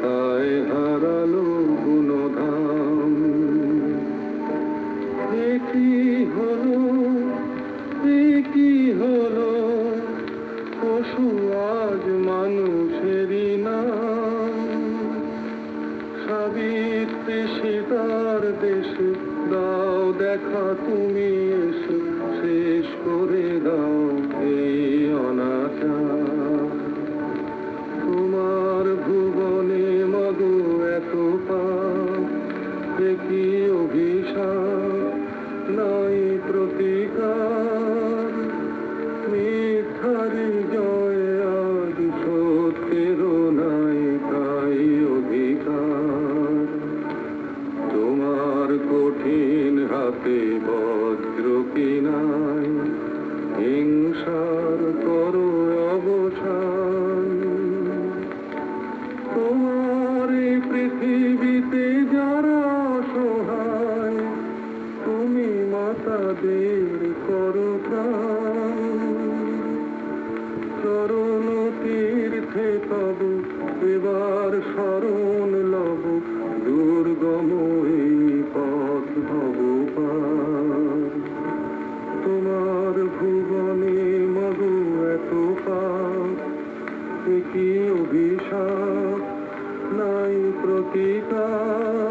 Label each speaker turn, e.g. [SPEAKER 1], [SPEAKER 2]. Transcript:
[SPEAKER 1] ব্যথায় হারালো গুণধাম। এ কি হলো, এ কি হলো, পশু আজ মানুষেরই নাম। সাবিত্রী সীতার দেশে দাও দেখা তুমি এসে, শেষ করে দাও এই অনাচার। তোমার ভুবনে মধু এত পাপ, এ কি অভিশাপ, নাই প্রতিকার। মিথ্যারি জয় আজ, সত্যেরও নাই তাই অধিকার। তোমার কঠিন হাতে বজ্র কি নাই, হিংসার করো অবসান। তোমার এই পৃথিবীতে যারা অসহায়, তুমি মাতাদের করো ত্রাণ। চরণ তীর্থে তব এবার শরণ লব, দুর্গম এই পথ ভব পার। তোমার ভুবনে মধু এত পাপ, এ কি অভিশাপ, নাই প্রতিকার।